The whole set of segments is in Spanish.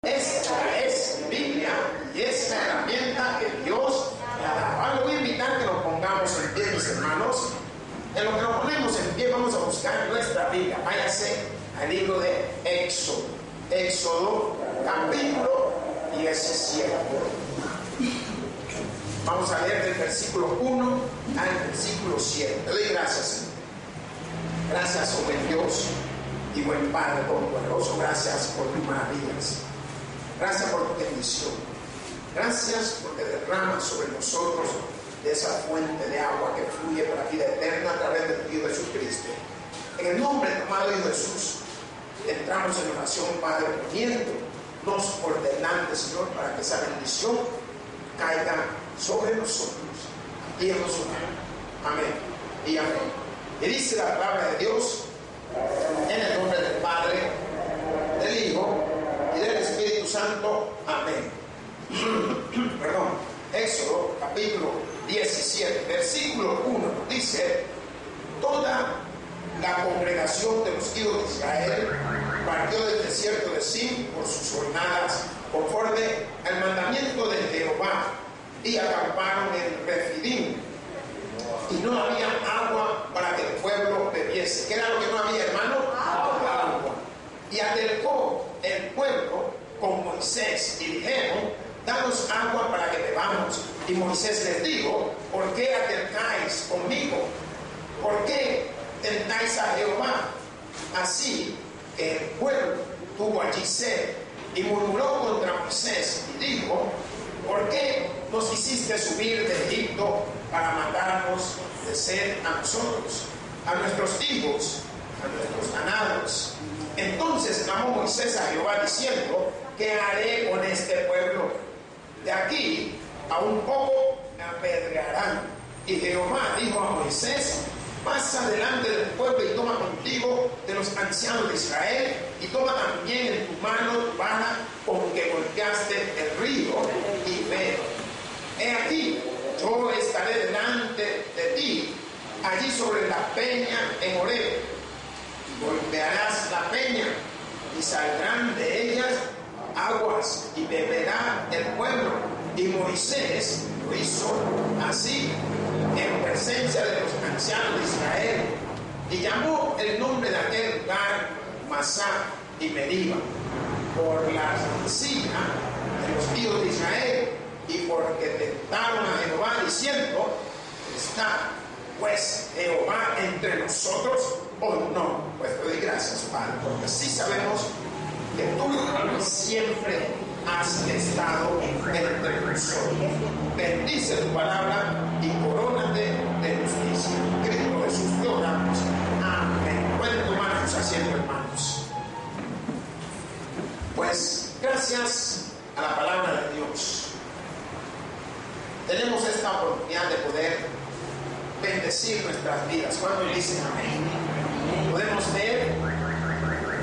Esta es Biblia y es la herramienta que Dios me ha dado. Ahora voy a invitar que nos pongamos en pie, mis hermanos. En lo que nos ponemos en pie, vamos a buscar nuestra Biblia. Váyase al libro de Éxodo. Éxodo, capítulo 17. Vamos a leer del versículo 1 al versículo 7. Le doy gracias, Señor. Gracias, oh buen Dios y buen Padre Todopoderoso. Gracias por tus maravillas. Gracias por tu bendición. Gracias porque derramas sobre nosotros de esa fuente de agua que fluye para la vida eterna a través de tu Hijo Jesucristo. En el nombre de tu amado Hijo Jesús, entramos en oración, Padre, poniéndonos por delante, Señor, para que esa bendición caiga sobre nosotros. Y en nosotros. Amén y amén. Y dice la palabra de Dios en el nombre del Padre, del Hijo y del Espíritu Santo. Amén. Perdón. Éxodo capítulo 17, versículo 1 dice: toda la congregación de los hijos de Israel partió del desierto de Sin por sus jornadas conforme al mandamiento de Jehová y acamparon en Refidim. Y no había agua para que el pueblo bebiese. ¿Qué era lo que no había, hermano? Agua. Y acercó el pueblo con Moisés y dijeron: danos agua para que bebamos. Y Moisés les dijo: ¿por qué acercáis conmigo? ¿Por qué tentáis a Jehová? Así que el pueblo tuvo allí sed y murmuró contra Moisés y dijo: ¿por qué nos hiciste subir de Egipto para matarnos de sed a nosotros, a nuestros hijos, a nuestros ganados? Entonces clamó Moisés a Jehová diciendo: ¿qué haré con este pueblo? De aquí a un poco me apedrearán. Y Jehová dijo a Moisés: pasa delante del pueblo y toma contigo de los ancianos de Israel, y toma también en tu mano tu vara con que golpeaste el río, y ve. He aquí, yo estaré delante de ti, allí sobre la peña en Horeb. Golpearás la peña, y saldrán de ellas aguas, y beberá el pueblo. Y Moisés lo hizo así en presencia de los ancianos de Israel, y llamó el nombre de aquel lugar Masá y Meriba, por la silla de los hijos de Israel, y porque tentaron a Jehová diciendo: ¿está pues Jehová entre nosotros o no? Pues te doy gracias, Padre, porque sí sabemos que tú siempre has estado entre nosotros. Bendice tu palabra y corónate de justicia. En Cristo Jesús te oramos. Amén. Pueden tomar sus asientos, hermanos. Pues gracias a la palabra de Dios tenemos esta oportunidad de poder bendecir nuestras vidas. Cuando dicen amén, podemos ver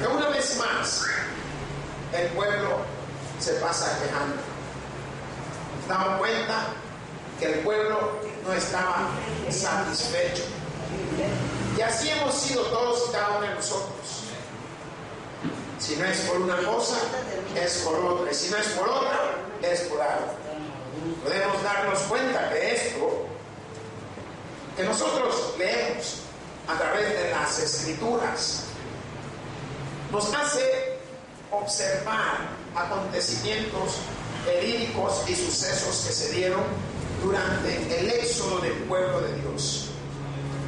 que una vez más el pueblo se pasa quejando. Nos damos cuenta que el pueblo no estaba satisfecho. Y así hemos sido todos y cada uno de nosotros. Si no es por una cosa, es por otra. Y si no es por otra, es por algo. Podemos darnos cuenta de esto, que nosotros leemos a través de las Escrituras, nos hace observar acontecimientos verídicos y sucesos que se dieron durante el éxodo del pueblo de Dios.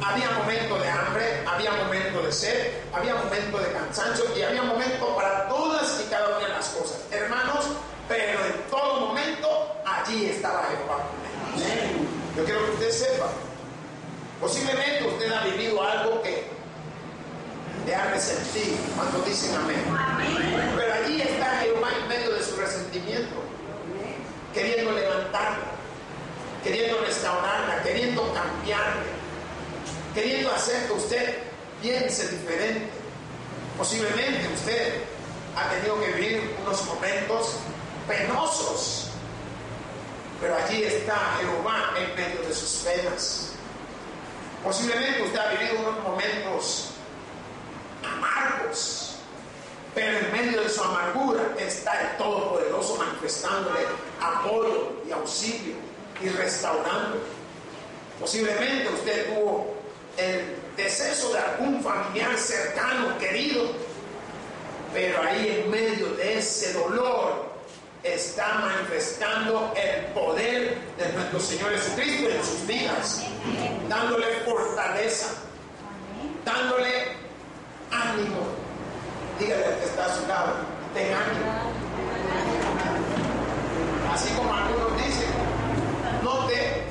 Había momentos de hambre, había momentos de sed, había momentos de cansancio y había momentos para todas y cada una de las cosas, hermanos, pero en todo momento allí estaba Jehová con ellos. Yo quiero que usted sepa, posiblemente usted ha vivido algo que le ha resentido cuando dicen amén. Pero allí está Jehová en medio de su resentimiento, queriendo levantarla, queriendo restaurarla, queriendo cambiarla, queriendo hacer que usted piense diferente. Posiblemente usted ha tenido que vivir unos momentos penosos, pero allí está Jehová en medio de sus penas. Posiblemente usted ha vivido unos momentos amargos, pero en medio de su amargura está el Todopoderoso manifestándole apoyo y auxilio y restaurando. Posiblemente usted tuvo el deceso de algún familiar cercano, querido, pero ahí en medio de ese dolor está manifestando el poder de nuestro Señor Jesucristo en sus vidas, dándole fortaleza, dándole ánimo. Dígale al que está a su lado, ten ánimo. Así como algunos dicen, note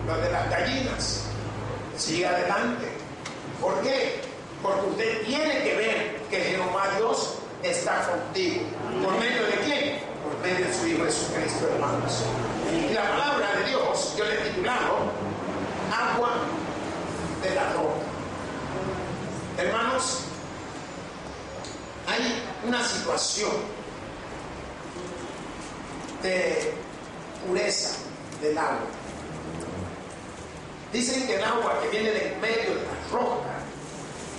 lo de las gallinas, siga adelante. ¿Por qué? Porque usted tiene que ver que Jehová Dios está contigo. ¿Por medio de quién? Por medio de su Hijo Jesucristo, hermanos. Y la palabra de Dios, yo le he titulado Agua de la Roca. Hermanos, hay una situación de pureza del agua. Dicen que el agua que viene de en medio de la roca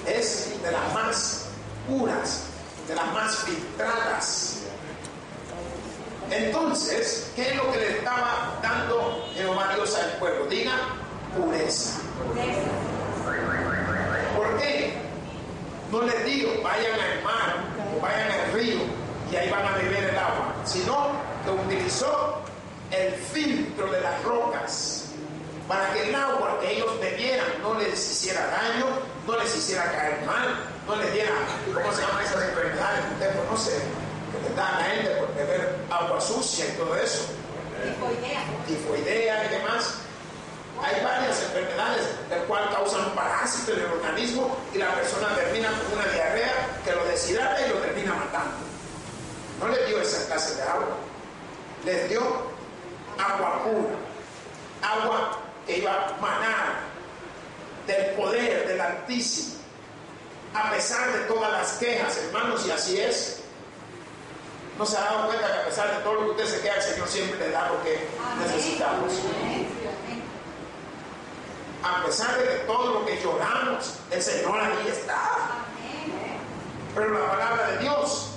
es de las más puras, de las más filtradas. Entonces, ¿qué es lo que le estaba dando Jehová Dios al pueblo? Diga, pureza. ¿Por qué? No les digo, vayan al mar o vayan al río y ahí van a beber el agua, sino que utilizó el filtro de las rocas para que el agua que ellos bebieran no les hiciera daño, no les hiciera caer mal, no les diera, ¿cómo se llaman esas enfermedades que usted conoce, que les dan a la gente por beber agua sucia y todo eso? Tifoidea y demás. Hay varias enfermedades las cuales causan parásitos en el organismo y la persona termina con una diarrea que lo deshidrata y lo termina matando. No les dio esa clase de agua, les dio agua pura, agua que iba a manar del poder del Altísimo, a pesar de todas las quejas, hermanos, y así es. ¿No se ha dado cuenta que a pesar de todo lo que usted se queda, el Señor siempre le da lo que necesitamos? A pesar de todo lo que lloramos, el Señor ahí está. Pero la palabra de Dios,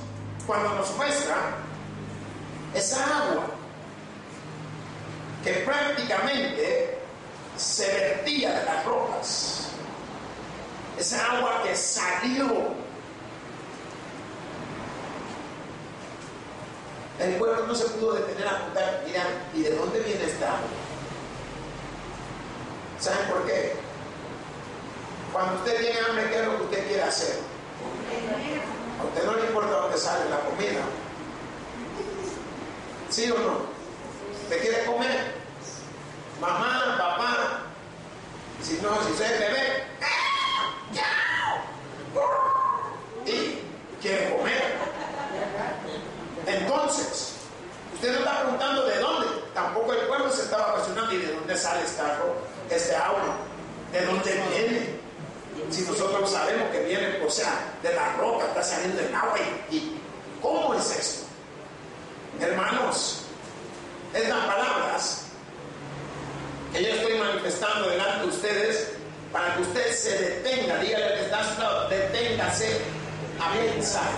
cuando nos muestra esa agua que prácticamente se vertía de las rocas, esa agua que salió, el pueblo no se pudo detener a preguntar, mira, ¿y de dónde viene esta agua? ¿Saben por qué? Cuando usted tiene hambre, ¿qué es lo que usted quiere hacer? A usted no le importa dónde sale la comida. ¿Sí o no? ¿Usted quiere comer? Mamá, papá, si usted es bebé, y quiere comer. Entonces, usted no está preguntando de dónde. Tampoco el pueblo se estaba cuestionando, ¿y de dónde sale este agua? ¿De dónde viene? Si nosotros sabemos que viene, o sea, de la roca está saliendo el agua. ¿Y cómo es esto? Hermanos, estas palabras que yo estoy manifestando delante de ustedes, para que usted se detenga, dígale al que está a su lado, deténgase a pensar.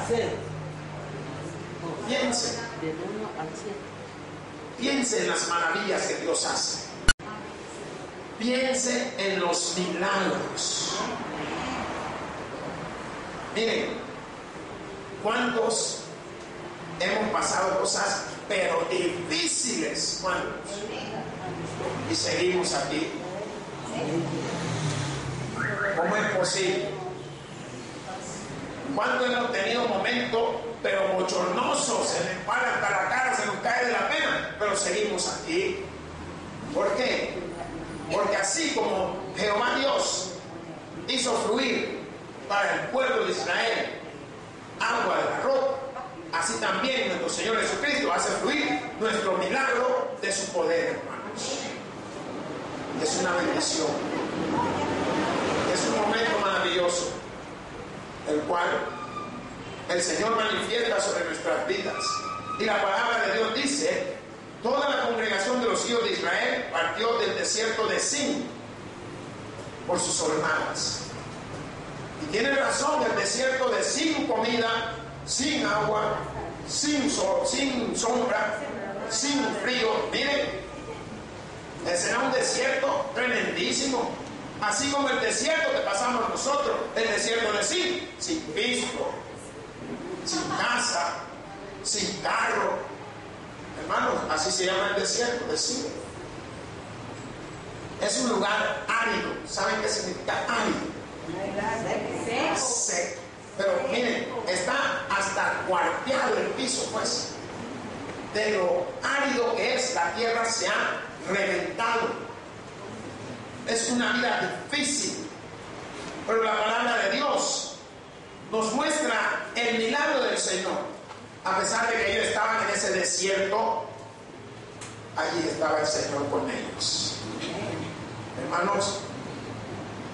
Piense. Piense en las maravillas que Dios hace. Piense en los milagros. Miren, ¿cuántos hemos pasado cosas pero difíciles? ¿Cuántos? Y seguimos aquí. ¿Cómo es posible? ¿Cuántos hemos tenido momentos pero bochornosos, se nos para hasta la cara, se nos cae de la pena, pero seguimos aquí? ¿Por qué? Porque así como Jehová Dios hizo fluir para el pueblo de Israel agua de la roca, así también nuestro Señor Jesucristo hace fluir nuestro milagro de su poder, hermanos. Es una bendición, es un momento maravilloso, el cual el Señor manifiesta sobre nuestras vidas. Y la palabra de Dios dice: toda la congregación de los hijos de Israel partió del desierto de Sin por sus jornadas. Y tiene razón, el desierto de Sin comida sin agua, sin sol, sin sombra, sin frío. Miren, será un desierto tremendísimo, así como el desierto que pasamos nosotros, el desierto de Sin, sin piso, sin casa, sin carro. Hermanos, así se llama el desierto de Sin. Es un lugar árido. ¿Saben qué significa árido? Seco. Pero miren, está hasta cuarteado el piso, pues. De lo árido que es, la tierra se ha reventado. Es una vida difícil. Pero la palabra de Dios nos muestra el milagro del Señor. A pesar de que ellos estaban en ese desierto, allí estaba el Señor con ellos. Hermanos,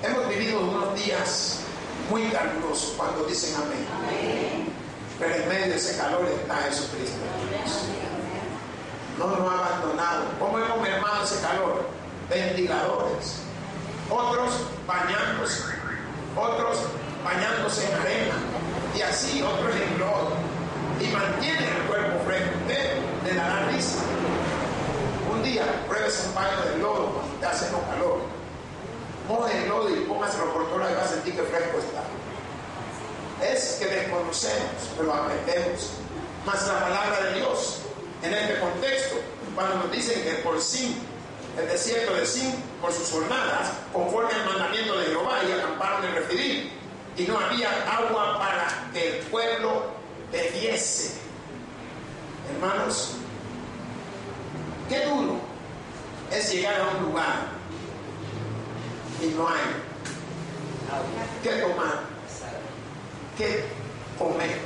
hemos vivido unos días muy calurosos, cuando dicen amén. Pero en medio de ese calor está Jesucristo. No nos ha abandonado. ¿Cómo hemos mermado ese calor? Ventiladores. Otros bañándose. Otros bañándose en arena. Y así, otros en lodo. Y mantienen el cuerpo fresco. Usted le dará risa. Un día pruébese un baño de lodo cuando te hace calor. Moje el lodo y póngaselo por todo lado y va a sentir que fresco está. Es que desconocemos, pero aprendemos. Mas la palabra de Dios, en este contexto, cuando nos dicen que por Sin, el desierto de Sin, por sus jornadas, conforme al mandamiento de Jehová, y acamparon en Refidim, y no había agua para que el pueblo bebiese. Hermanos, qué duro es llegar a un lugar y no hay qué tomar, qué comer.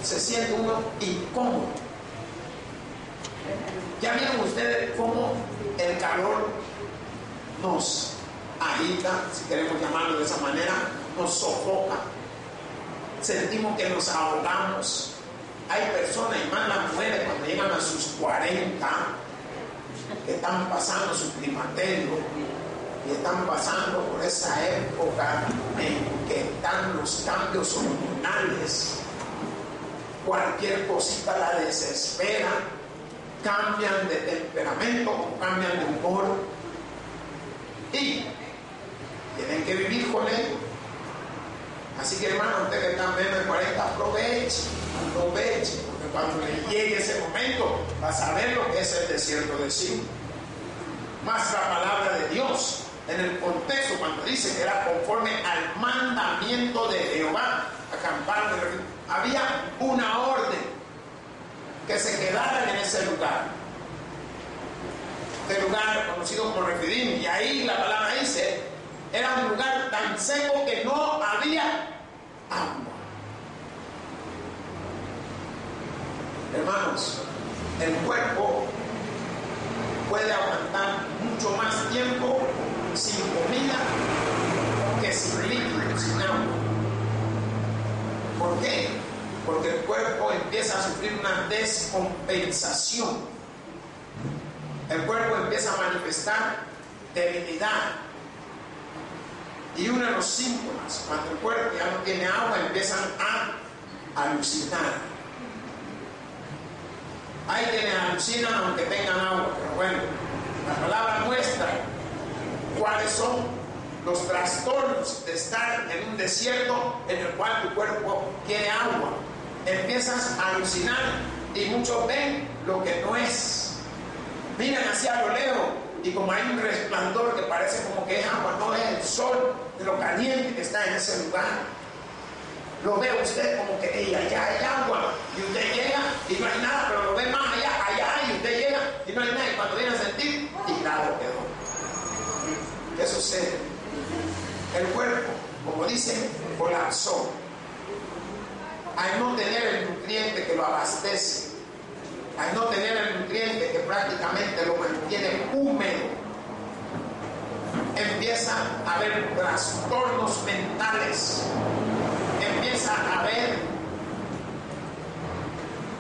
Se siente uno incómodo. Ya vieron ustedes cómo el calor nos agita, si queremos llamarlo de esa manera, nos sofoca. Sentimos que nos ahogamos. Hay personas, y más las mujeres, cuando llegan a sus 40, que están pasando su climaterio y están pasando por esa época en que están los cambios hormonales. Cualquier cosita la desespera, cambian de temperamento, cambian de humor y tienen que vivir con ello. Así que, hermano, usted que está menos de 40, aproveche, porque cuando le llegue ese momento va a saber lo que es el desierto de Sin. Más la palabra de Dios, en el contexto, cuando dice que era conforme al mandamiento de Jehová, acamparon en Refidim, había una orden que se quedaran en ese lugar. Este lugar conocido como Refidim, y ahí la palabra dice, era un lugar tan seco que no había agua. Hermanos, el cuerpo puede aguantar mucho más tiempo sin comida que sin líquido, sin agua. ¿Por qué? Porque el cuerpo empieza a sufrir una descompensación. El cuerpo empieza a manifestar debilidad. Y uno de los síntomas, cuando el cuerpo ya no tiene agua, empiezan a alucinar. Hay quienes alucinan aunque tengan agua, pero bueno, la palabra muestra cuáles son los trastornos de estar en un desierto en el cual tu cuerpo quiere agua. Empiezas a alucinar y muchos ven lo que no es. Miran hacia lo lejos y como hay un resplandor que parece como que es agua, no es el sol de lo caliente que está en ese lugar. Lo ve usted como que allá hay agua y usted llega y no hay nada, pero lo ve más allá y usted llega y no hay nada, y cuando viene a sentir, tirado quedó. ¿Qué sucede? El cuerpo, como dice, colapsó. Al no tener el nutriente que lo abastece, al no tener el nutriente que prácticamente lo mantiene húmedo, empieza a haber trastornos mentales, empieza a haber,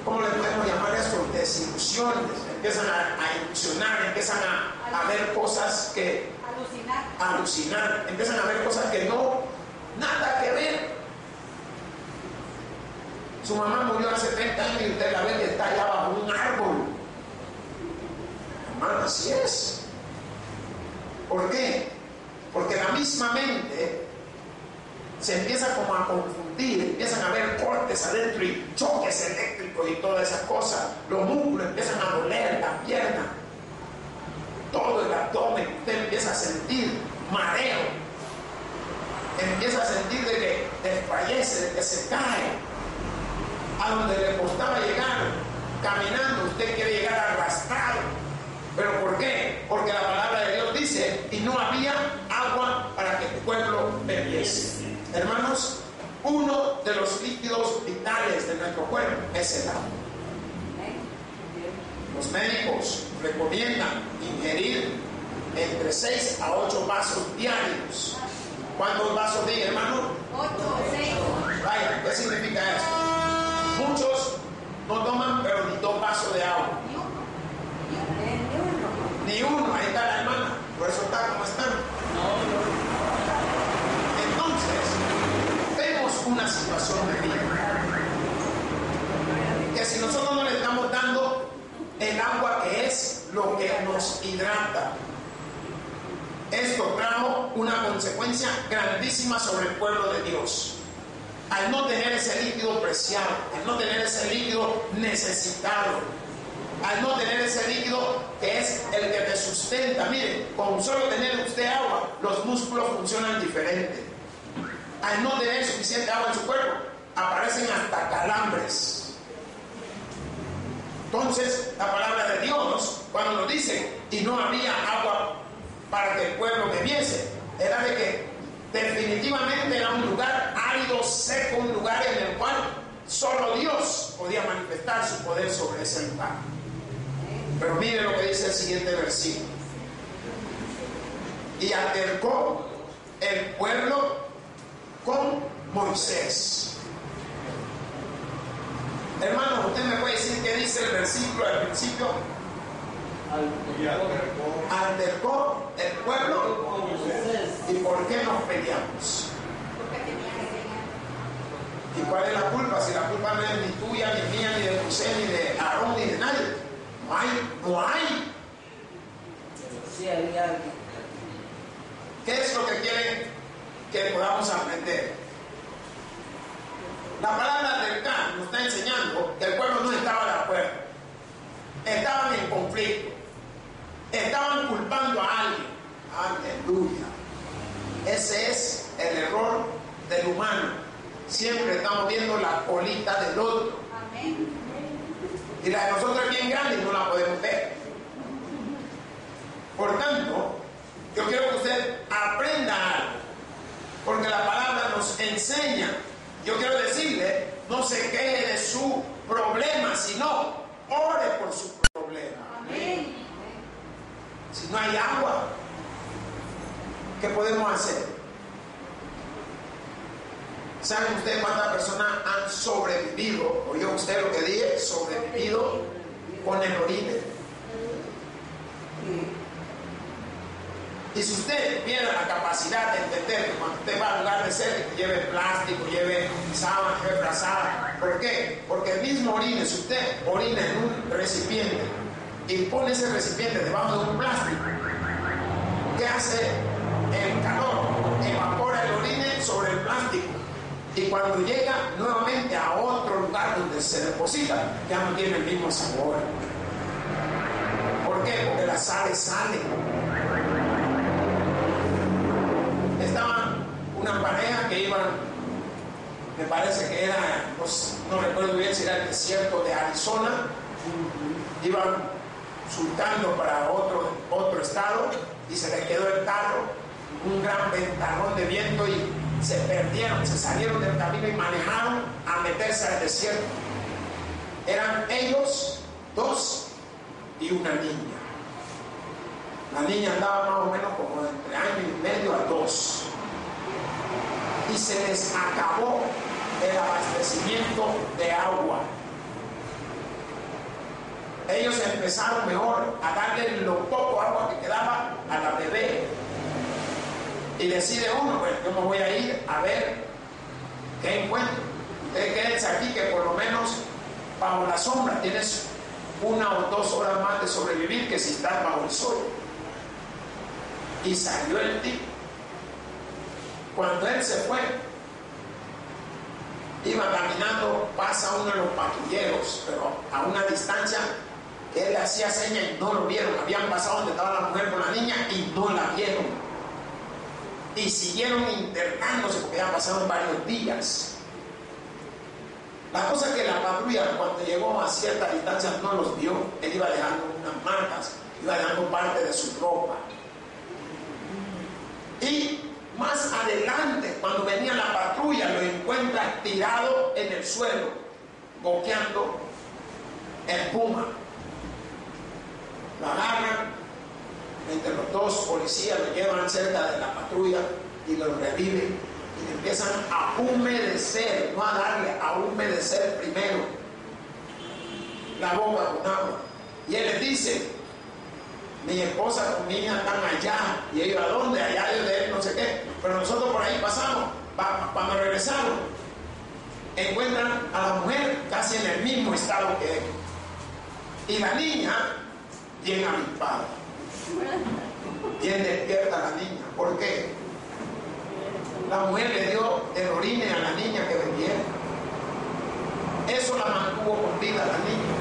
¿cómo le podemos llamar esto? Desilusiones, empiezan a ilusionar, empiezan a ver cosas que alucinar, empiezan a ver cosas que no, nada que ver. Su mamá murió hace 30 años y usted la ve que está allá bajo un árbol. Hermano, así es. ¿Por qué? Porque la misma mente se empieza como a confundir, empiezan a haber cortes adentro y choques eléctricos y todas esas cosas. Los músculos empiezan a doler, la pierna, todo el abdomen, usted empieza a sentir mareo, empieza a sentir de que desfallece, de que se cae. A donde le costaba llegar caminando, usted quiere llegar arrastrado. ¿Pero por qué? Porque la palabra de Dios dice, y no había agua para que el pueblo bebiese. Hermanos, uno de los líquidos vitales de nuestro cuerpo es el agua. Los médicos recomiendan ingerir entre 6 a 8 vasos diarios. ¿Cuántos vasos di, hermano? 8 o 6. Vaya, ¿qué significa eso? Muchos no toman pero ni 2 vasos de agua. Ni uno, ahí está la hermana. Por eso está como están. Entonces, vemos una situación de vida. Que si nosotros no le estamos dando el agua que es lo que nos hidrata, esto trajo una consecuencia grandísima sobre el pueblo de Dios. Al no tener ese líquido preciado, al no tener ese líquido necesitado, al no tener ese líquido que es el que te sustenta. Mire, con solo tener usted agua, los músculos funcionan diferente. Al no tener suficiente agua en su cuerpo, aparecen hasta calambres. Entonces, la palabra de Dios, cuando nos dice, y no había agua para que el pueblo bebiese, era de que definitivamente era un lugar árido, seco, un lugar en el cual solo Dios podía manifestar su poder sobre ese lugar. Pero mire lo que dice el siguiente versículo. Y altercó el pueblo con Moisés. Hermano, usted me puede decir qué dice el versículo al principio. Altercó el pueblo. ¿Y por qué nos peleamos? ¿Y cuál es la culpa? Si la culpa no es ni tuya, ni mía, ni de José, ni de Aarón, ni de nadie. No hay. ¿Qué es lo que quieren que podamos aprender? La palabra del Can nos está enseñando que el pueblo no estaba de acuerdo. Estaban en conflicto. Estaban culpando a alguien. Aleluya. Ese es el error del humano. Siempre estamos viendo la colita del otro. Amén. Y la de nosotros es bien grande y no la podemos ver. Por tanto, yo quiero que usted aprenda algo, porque la palabra nos enseña. Yo quiero decirle, no se queje de su problema, sino ore por su problema. Amén. Si no hay agua, ¿qué podemos hacer? ¿Saben ustedes cuántas personas han sobrevivido? ¿Oyó usted lo que dije? Sobrevivido con el orine. Y si usted tiene la capacidad de entender que cuando usted va a lugar de ser, lleve plástico, lleve sábana, lleve frazada. ¿Por qué? Porque el mismo orine, si usted orina en un recipiente y pone ese recipiente debajo de un plástico, ¿qué hace el calor? Evapora el orine sobre el plástico. Y cuando llega nuevamente a otro lugar donde se deposita, ya no tiene el mismo sabor. ¿Por qué? Porque las sales salen. Estaban una pareja que iban, me parece que era, no recuerdo bien si era el desierto de Arizona, iban surcando para otro estado y se les quedó el carro, un gran ventarrón de viento y se perdieron, se salieron del camino y manejaron a meterse al desierto. Eran ellos 2 y una niña. La niña andaba más o menos como entre año y medio a 2. Y se les acabó el abastecimiento de agua. Ellos empezaron mejor a darle lo poco agua que quedaba a la bebé. Y decide uno, pues yo me voy a ir a ver qué encuentro. Quédense aquí que por lo menos bajo la sombra tienes 1 o 2 horas más de sobrevivir que si estás bajo el sol. Y salió el tipo. Cuando él se fue, iba caminando, pasa uno de los patrulleros, pero a una distancia que él le hacía señas y no lo vieron. Habían pasado donde estaba la mujer con la niña y no la vieron. Y siguieron internándose porque ya pasaron varios días. La cosa es que la patrulla, cuando llegó a cierta distancia, no los vio. Él iba dejando unas marcas, iba dejando parte de su ropa. Y más adelante, cuando venía la patrulla, lo encuentra tirado en el suelo, boqueando el puma. Lo agarran, entre los 2 policías lo llevan cerca de la patrulla y lo reviven. Y le empiezan a humedecer, no a darle, a humedecer primero la boca con agua. Y él les dice: mi esposa con mi hija están allá. Y ellos: ¿a dónde? Allá de él, no sé qué. Pero nosotros por ahí pasamos. Cuando regresaron, encuentran a la mujer casi en el mismo estado que él. Y la niña bien avispada, bien despierta la niña. ¿Por qué? La mujer le dio el orine a la niña que bebiera. Eso la mantuvo con vida a la niña.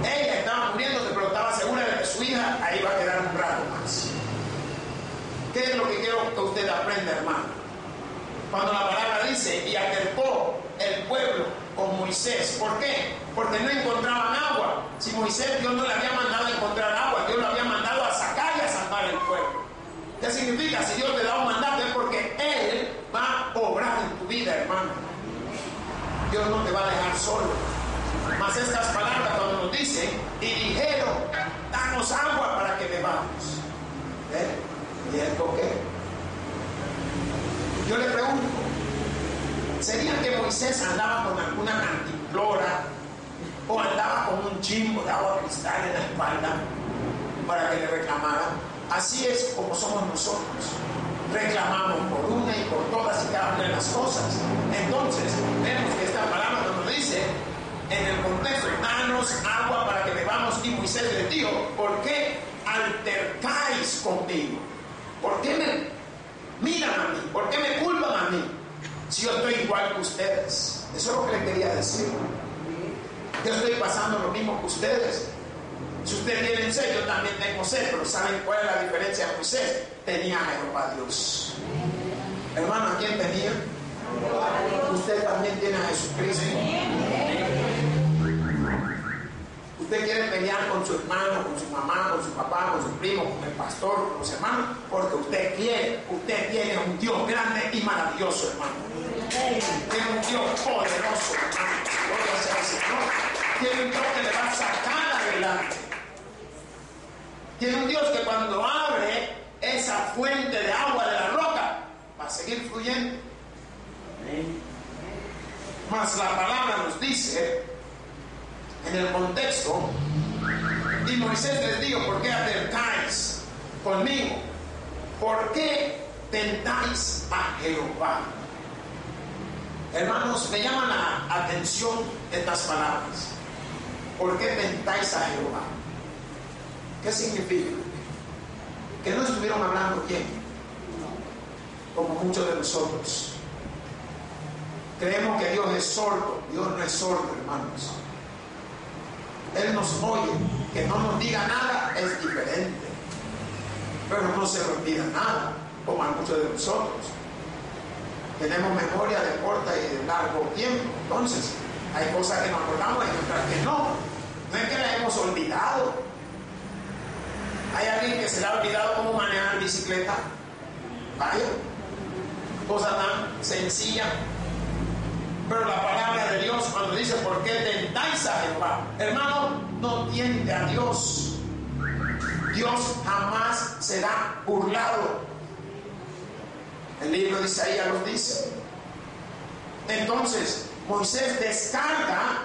Ella estaba muriéndose, pero estaba segura de que su hija ahí va a quedar un rato más. ¿Qué es lo que quiero que usted aprenda, hermano? Cuando la palabra dice: y acercó el pueblo con Moisés. ¿Por qué? Porque no encontraban agua. Si Moisés, Dios no le había mandado a encontrar agua, Dios lo había mandado a sacar y a salvar el pueblo. ¿Qué significa? Si Dios te da un mandato es porque Él va a obrar en tu vida, hermano. Dios no te va a dejar solo. Mas estas palabras, cuando nos dicen: y dijeron, danos agua para que bebamos. ¿Y esto qué? Yo le pregunto, ¿sería que Moisés andaba con alguna cantimplora o andaba con un chimbo de agua cristal en la espalda para que le reclamaran? Así es como somos nosotros. Reclamamos por una y por todas y cada una de las cosas. Entonces, vemos que esta palabra nos dice en el contexto: danos agua para que bebamos. Y Moisés les dijo: ¿por qué altercáis conmigo? ¿Por qué me miran a mí? ¿Por qué me culpan a mí? Si yo estoy igual que ustedes. Eso es lo que le quería decir. Yo estoy pasando lo mismo que ustedes. Si ustedes tienen sed, yo también tengo sed. Pero ¿saben cuál es la diferencia de Moisés? Tenía a Jehová Dios. Hermano, ¿a quién tenía? Usted también tiene a Jesucristo. Usted quiere pelear con su hermano, con su mamá, con su papá, con su primo, con el pastor, con los hermanos, porque usted quiere. Usted tiene un Dios grande y maravilloso, hermano. Tiene un Dios poderoso, hermano. Gloria sea al Señor. Tiene un Dios que le va a sacar adelante. Tiene un Dios que cuando abre esa fuente de agua de la roca, va a seguir fluyendo. Mas la palabra nos dice en el contexto: y Moisés les dijo: ¿por qué altercáis conmigo? ¿Por qué tentáis a Jehová? Hermanos, me llaman la atención estas palabras. ¿Por qué tentáis a Jehová? ¿Qué significa? Que no estuvieron hablando bien, como muchos de nosotros. Creemos que Dios es sordo. Dios no es sordo, hermanos. Él nos oye. Que no nos diga nada es diferente, pero no se le olvida nada, como a muchos de nosotros. Tenemos memoria de corta y de largo tiempo. Entonces, hay cosas que nos acordamos y otras que no. No es que las hemos olvidado. ¿Hay alguien que se le ha olvidado cómo manejar bicicleta? Vaya, cosa tan sencilla. Pero la palabra de Dios, cuando dice: ¿por qué tentáis a Jehová? Hermano, no tiente a Dios. Dios jamás será burlado. El libro de Isaías lo dice. Entonces, Moisés descarga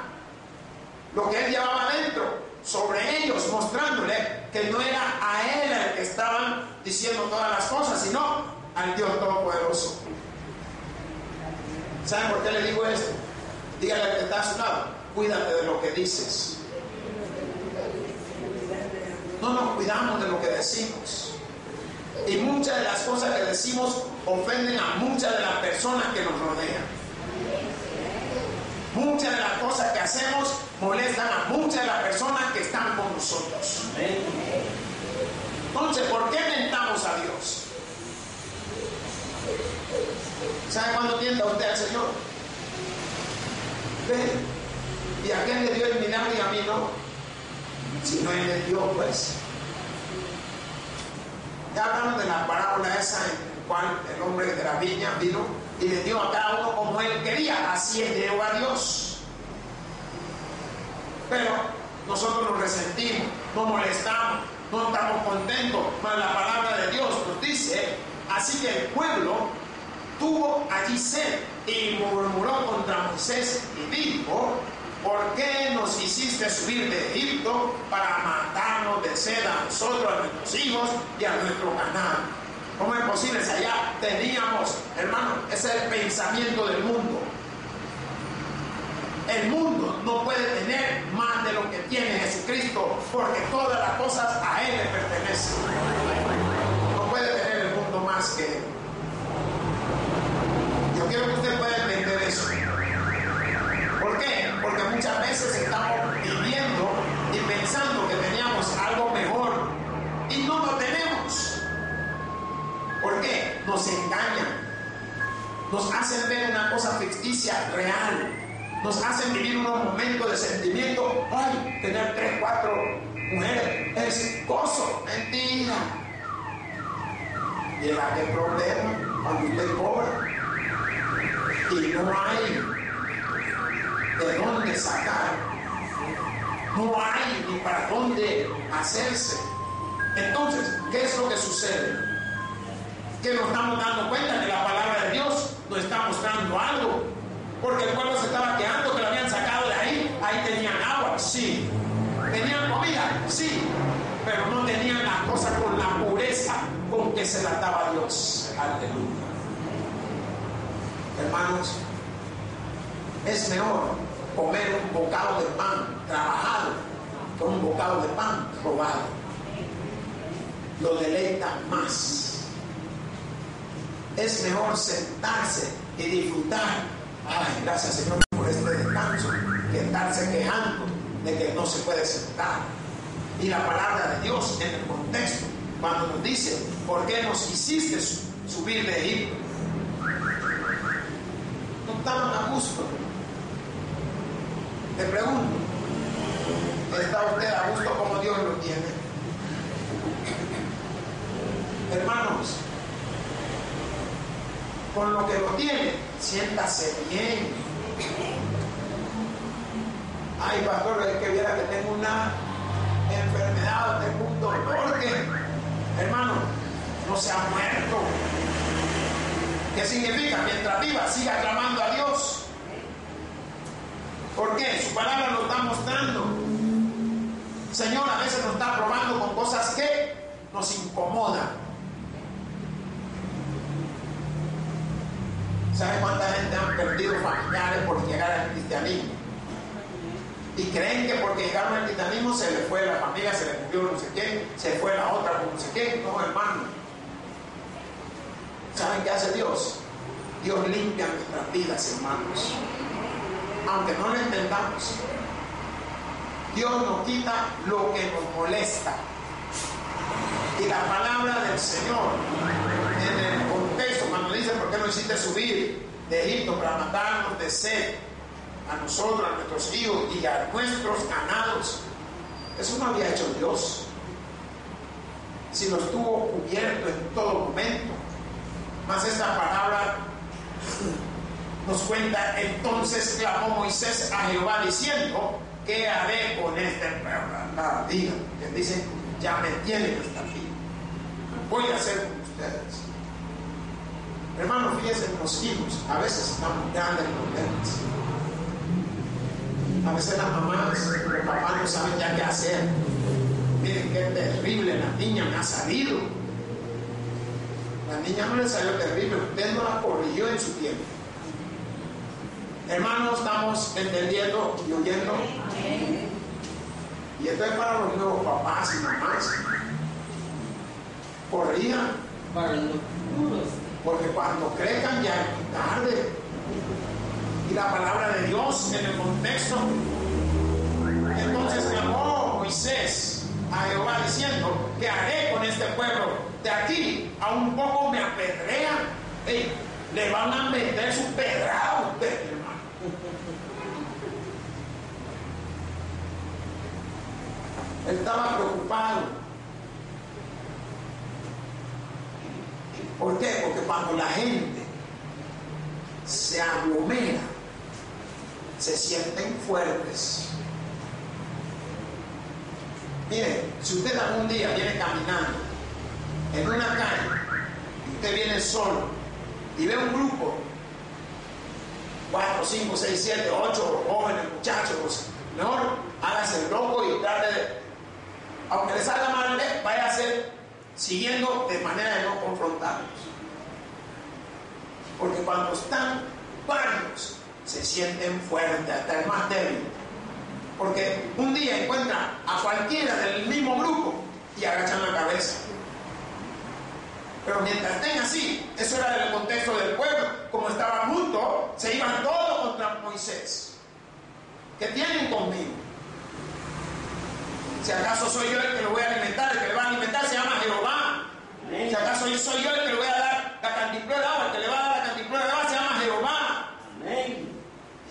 lo que él llevaba adentro sobre ellos, mostrándole que no era a él el que estaban diciendo todas las cosas, sino al Dios Todopoderoso. ¿Saben por qué le digo esto? Dígale al que está a su lado, cuídate de lo que dices. No nos cuidamos de lo que decimos. Y muchas de las cosas que decimos ofenden a muchas de las personas que nos rodean. Muchas de las cosas que hacemos molestan a muchas de las personas que están con nosotros. Entonces, ¿por qué mentamos a Dios? ¿Sabe cuándo tienta usted al Señor? ¿Ve? ¿Y a quién le dio el milagro y a mí no? Si no Él le dio, pues. Ya hablamos de la parábola esa en la cual el hombre de la viña vino y le dio a cada uno como él quería. Así es dio a Dios. Pero nosotros nos resentimos, nos molestamos, no estamos contentos. Mas la palabra de Dios nos dice, así que el pueblo tuvo allí sed y murmuró contra Moisés y dijo, ¿por qué nos hiciste subir de Egipto para matarnos de sed a nosotros, a nuestros hijos y a nuestro ganado? ¿Cómo es posible si allá teníamos, hermano, ese es el pensamiento del mundo? El mundo no puede tener más de lo que tiene Jesucristo, porque todas las cosas a Él le pertenecen. No puede tener el mundo más que Él. Yo quiero que usted pueda entender eso. ¿Por qué? Porque muchas veces estamos viviendo y pensando que teníamos algo mejor y no lo tenemos. ¿Por qué? Nos engañan. Nos hacen ver una cosa ficticia real. Nos hacen vivir unos momentos de sentimiento. Ay, tener 3, 4 mujeres es gozo. Mentira. ¿Y el qué problema? Cuando usted cobra y no hay de dónde sacar, no hay ni para dónde hacerse. Entonces, ¿qué es lo que sucede? Que nos estamos dando cuenta que la palabra de Dios nos está mostrando algo, porque el pueblo se estaba quejando que lo habían sacado de ahí. Ahí tenían agua, sí, tenían comida, sí, pero no tenían las cosas con la pureza con que se las daba Dios. Aleluya. Hermanos, es mejor comer un bocado de pan trabajado que un bocado de pan robado. Lo deleita más. Es mejor sentarse y disfrutar. Ay, gracias Señor por este descanso, que estarse quejando de que no se puede sentar. Y la palabra de Dios en el contexto, cuando nos dice, ¿por qué nos hiciste subir de Egipto? No estaban a gusto. Te pregunto, ¿está usted a gusto como Dios lo tiene? Hermanos, con lo que lo tiene, siéntase bien. Ay, pastor, es que viera que tengo una enfermedad, tengo un dolor que, hermano, no se ha muerto. ¿Qué significa? Mientras viva, siga clamando a Dios. ¿Por qué? Su palabra lo está mostrando. Señor, a veces nos está probando con cosas que nos incomodan. ¿Sabe cuánta gente han perdido familiares por llegar al cristianismo? Y creen que porque llegaron al cristianismo se les fue la familia, se les murió no sé quién, se fue la otra con no sé quién. No, hermano. ¿Saben qué hace Dios? Dios limpia nuestras vidas, hermanos. Aunque no lo entendamos, Dios nos quita lo que nos molesta. Y la palabra del Señor, en el contexto, cuando dice, ¿por qué no hiciste subir de Egipto para matarnos de sed a nosotros, a nuestros hijos y a nuestros ganados? Eso no había hecho Dios. Si los tuvo cubierto en todo momento. Más esta palabra nos cuenta, entonces clamó Moisés a Jehová diciendo, ¿qué haré con este pueblo? Diga, que dicen, ya me tienen hasta aquí. Voy a hacer con ustedes. Hermano, fíjense, los hijos a veces están grandes problemas. A veces las mamás, los papás no saben ya qué hacer. Miren qué terrible, la niña me ha salido. La niña no le salió terrible, usted no la corrigió en su tiempo. Hermanos, estamos entendiendo y oyendo. Y esto es para los nuevos papás y mamás. Corrían. Porque cuando crezcan ya es muy tarde. Y la palabra de Dios en el contexto. Entonces clamó Moisés a Jehová diciendo: ¿qué haré con este pueblo? De aquí a un poco me apedrean. Hey, le van a meter su pedrada a usted, hermano. Él estaba preocupado. ¿Por qué? Porque cuando la gente se aglomera, se sienten fuertes. Mire, si usted algún día viene caminando en una calle y usted viene solo y ve un grupo, 4, 5, 6, 7, 8 jóvenes, muchachos, mejor hágase el loco y trate de, aunque le salga mal, vaya a ser siguiendo de manera de no confrontarlos. Porque cuando están varios, se sienten fuertes, hasta el más débil. Porque un día encuentran a cualquiera del mismo grupo y agachan la cabeza. Pero mientras estén así, eso era del contexto del pueblo, como estaban juntos, se iban todos contra Moisés. ¿Qué tienen conmigo? Si acaso soy yo el que lo voy a alimentar, el que le va a alimentar se llama Jehová. Si acaso soy yo el que le voy a dar la cantimplora de agua, el que le va a dar la cantimplora de agua se llama Jehová.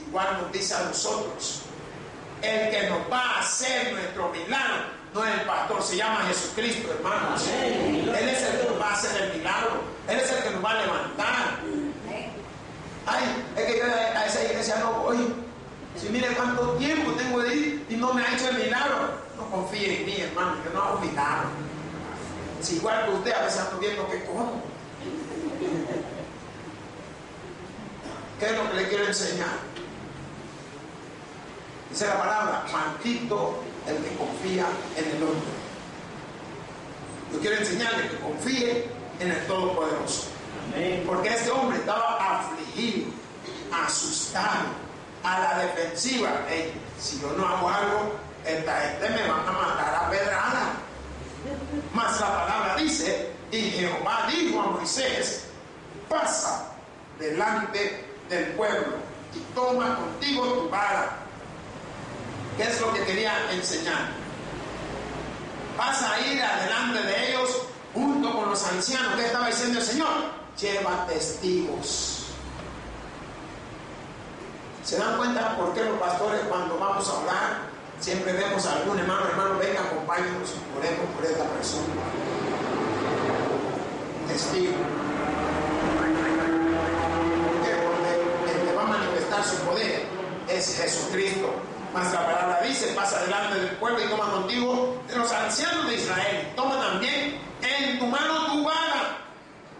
Igual nos dice a nosotros, el que nos va a hacer nuestro milagro no es el pastor, se llama Jesucristo, hermanos. Él es el que nos va a hacer el milagro, Él es el que nos va a levantar. Ay, es que yo a esa iglesia no voy. Si mire cuánto tiempo tengo de ir y no me ha hecho el milagro. No confíe en mí, hermano, yo no hago milagro. Si igual que usted a veces ando viendo que como. ¿Qué es lo que le quiero enseñar? Dice la palabra: maldito el que confía en el hombre. Yo quiero enseñarle que confíe en el Todopoderoso. Porque este hombre estaba afligido, asustado, a la defensiva. Hey, si yo no hago algo, esta gente me van a matar a pedrada. Mas la palabra dice: y Jehová dijo a Moisés: pasa delante del pueblo y toma contigo tu vara. ¿Qué es lo que quería enseñar? Vas a ir adelante de ellos junto con los ancianos. ¿Qué estaba diciendo el Señor? Lleva testigos. ¿Se dan cuenta por qué los pastores, cuando vamos a orar, siempre vemos a algún hermano, venga, acompáñenos, oremos por esta persona? Testigo. ¿Por qué? Porque el que va a manifestar su poder es Jesucristo. Mas la palabra dice: pasa delante del pueblo y toma contigo de los ancianos de Israel. Toma también en tu mano tu vara,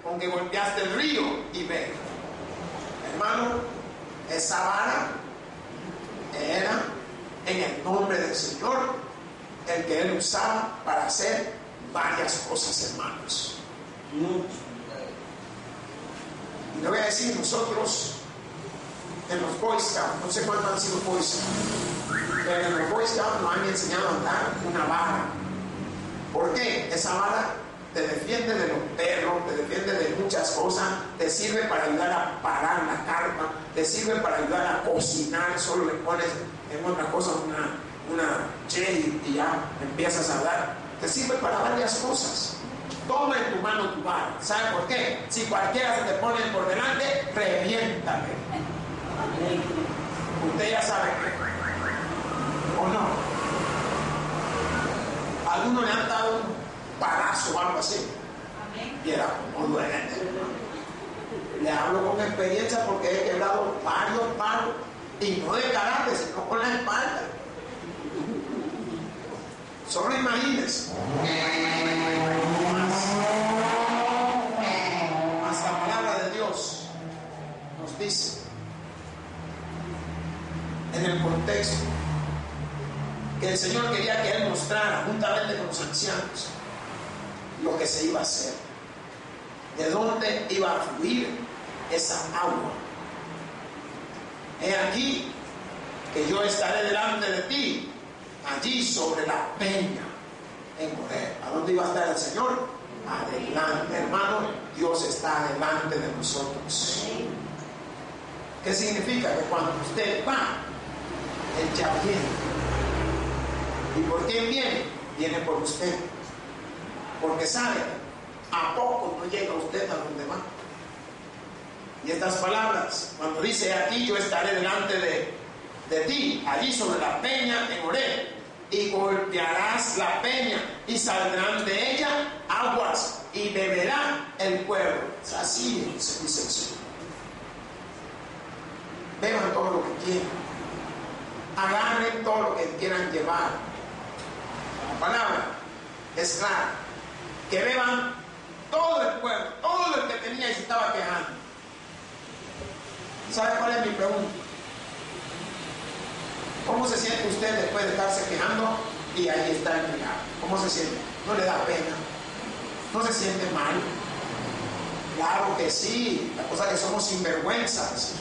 con que golpeaste el río, y ve. Hermano, esa vara era en el nombre del Señor, el que Él usaba para hacer varias cosas, hermanos. Y le voy a decir, nosotros en los Boy Scouts, no sé cuántos han sido Boy Scouts, pero en los Boy Scouts nos han enseñado a dar una vara. ¿Por qué? Esa vara te defiende de los perros, te defiende de muchas cosas, te sirve para ayudar a parar la carpa, te sirve para ayudar a cocinar. Solo le pones en otra cosa una che y ya empiezas a dar. Te sirve para varias cosas. Toma en tu mano tu vara. ¿Sabe por qué? Si cualquiera se te pone por delante, reviéntale. Usted ya sabe qué. ¿O no? Algunos le han dado un palazo o algo así. Y era como duele. Le hablo con experiencia porque he quebrado varios palos, y no de karate, sino con la espalda. Solo imagínense. Más la palabra de Dios nos dice en el contexto que el Señor quería que Él mostrara juntamente con los ancianos lo que se iba a hacer, de dónde iba a fluir esa agua. he aquí que yo estaré delante de ti, allí sobre la peña en Horeb. ¿A dónde iba a estar el Señor? Adelante, hermano. Dios está delante de nosotros. ¿Qué significa? Que cuando usted va, Él ya viene. ¿Y por quién viene? Viene por usted. Porque sabe, a poco no llega usted a donde va. Y estas palabras, cuando dice aquí yo estaré delante de ti, allí sobre la peña en Horeb, y golpearás la peña y saldrán de ella aguas y beberá el pueblo. Es así, se dice el Señor. Beban todo lo que quieran, agarren todo lo que quieran llevar. La palabra es clara, que beban todo el pueblo, todo el que tenía y se estaba quejando. ¿Sabe cuál es mi pregunta? ¿Cómo se siente usted después de estarse quejando y ahí está el milagro? ¿Cómo se siente? ¿No le da pena? ¿No se siente mal? Claro que sí, la cosa es que somos sinvergüenzas.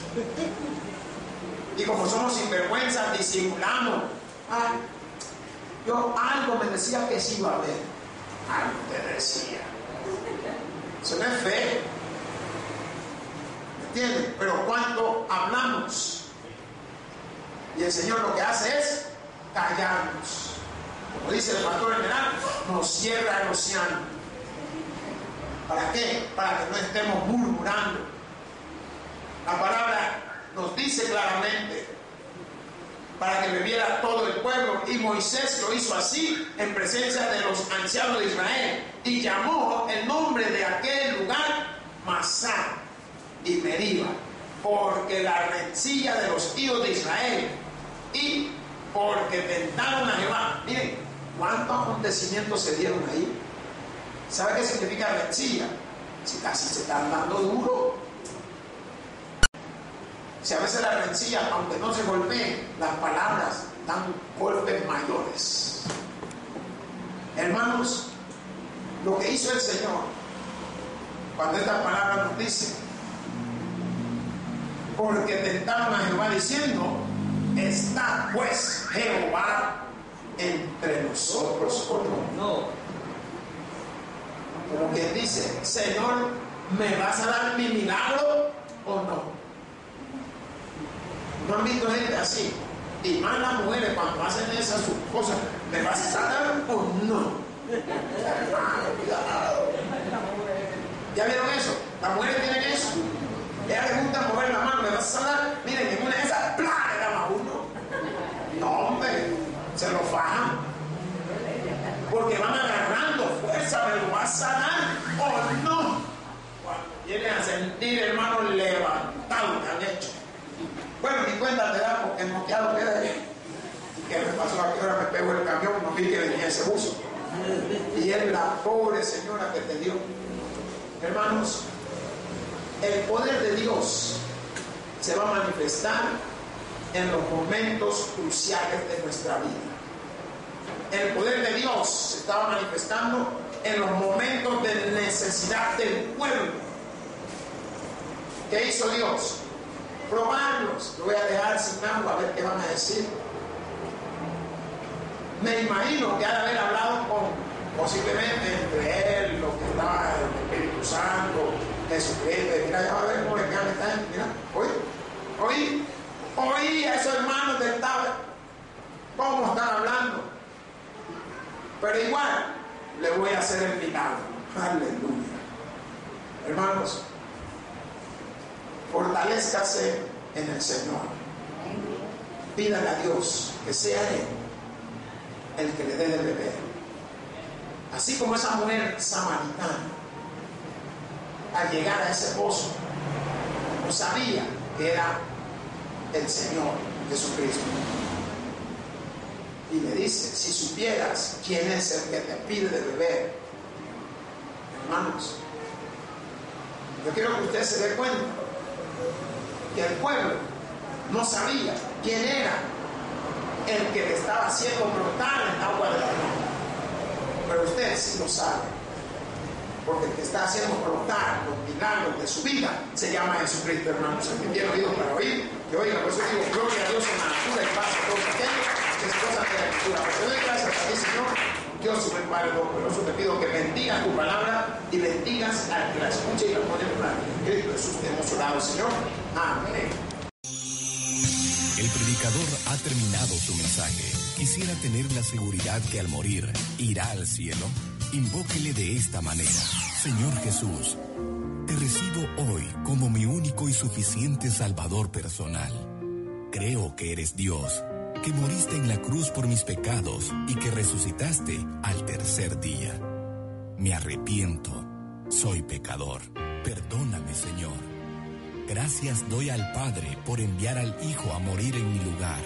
Y como somos sinvergüenzas, disimulamos. Ay, yo algo me decía que sí iba a haber. Algo te decía. Eso no es fe. ¿Me entienden? Pero cuando hablamos, y el Señor lo que hace es callarnos. Como dice el pastor general, nos cierra el océano. ¿Para qué? Para que no estemos murmurando. La palabra nos dice claramente, para que bebiera todo el pueblo, y Moisés lo hizo así en presencia de los ancianos de Israel, y llamó el nombre de aquel lugar Masá y Meriba, porque la rencilla de los hijos de Israel, y porque tentaron a Jehová. Miren, ¿cuántos acontecimientos se dieron ahí? ¿Sabe qué significa rencilla? Si casi se están dando duro. Si a veces la rencilla, aunque no se golpeen, las palabras dan golpes mayores. Hermanos, lo que hizo el Señor, cuando estas palabras nos dicen, porque tentaron a Jehová diciendo, ¿está pues Jehová entre nosotros o no? Como quien dice, Señor, ¿me vas a dar mi milagro o no? ¿No han visto gente así? Y más las mujeres cuando hacen esas cosas, ¿me vas a dar o no? ¿Ya vieron eso? Las mujeres tienen eso. Ellas les gusta mover la mano, ¿me vas a dar? Miren, en una de esas, ¡plá! Le dan a uno. No, hombre, se lo fajan. Porque van agarrando fuerza, ¿me lo vas a dar o no? Cuando vienen a sentir, hermano, levantado que han hecho. Bueno, ni cuenta te da porque el moqueado queda ahí. ¿Qué me pasó? ¿A qué hora me pegó el camión? No vi que venía ese buzo. Y es la pobre señora que te dio. Hermanos, el poder de Dios se va a manifestar en los momentos cruciales de nuestra vida. El poder de Dios se estaba manifestando en los momentos de necesidad del pueblo. ¿Qué hizo Dios? Probarlos. Lo voy a dejar sin agua a ver qué van a decir. Me imagino que ha de haber hablado posiblemente entre él, los que estaban, el Espíritu Santo, Jesucristo. Mira, ya va a ver cómo le quedan esta gente. Mira, oí a esos hermanos del Taber cómo están hablando. Pero igual le voy a hacer el milagro. Aleluya. Hermanos, fortalézcase en el Señor. Pídale a Dios que sea Él el que le dé de beber. Así como esa mujer samaritana, al llegar a ese pozo, no sabía que era el Señor Jesucristo. Y le dice, si supieras quién es el que te pide de beber. Hermanos, yo quiero que usted se dé cuenta que el pueblo no sabía quién era el que le estaba haciendo brotar el agua de la roca. Pero usted sí lo sabe, porque el que está haciendo brotar los milagros de de su vida se llama Jesucristo, hermanos. El que tiene oídos para oír, que oiga. Por eso digo, gloria a Dios en la altura y paz a todos aquellos que es cosa de la escritura. Porque doy gracias a ti, Señor, Dios y buen Padre Todopoderoso. Te pido que bendigas tu palabra y bendigas al que la escuche y la pone en práctica. En Cristo Jesús te hemos orado, Señor. Amén. El predicador ha terminado su mensaje. Quisiera tener la seguridad que al morir irá al cielo. Invóquele de esta manera: Señor Jesús, te recibo hoy como mi único y suficiente Salvador personal. Creo que eres Dios, que moriste en la cruz por mis pecados y que resucitaste al tercer día. Me arrepiento, soy pecador. Perdóname, Señor. Gracias doy al Padre por enviar al Hijo a morir en mi lugar.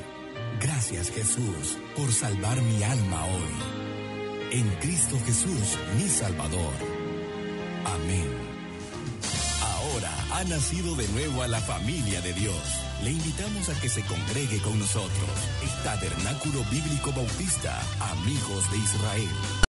Gracias, Jesús, por salvar mi alma hoy. En Cristo Jesús, mi Salvador. Amén. Ahora ha nacido de nuevo a la familia de Dios. Le invitamos a que se congregue con nosotros. Tabernáculo Bíblico Bautista, Amigos de Israel.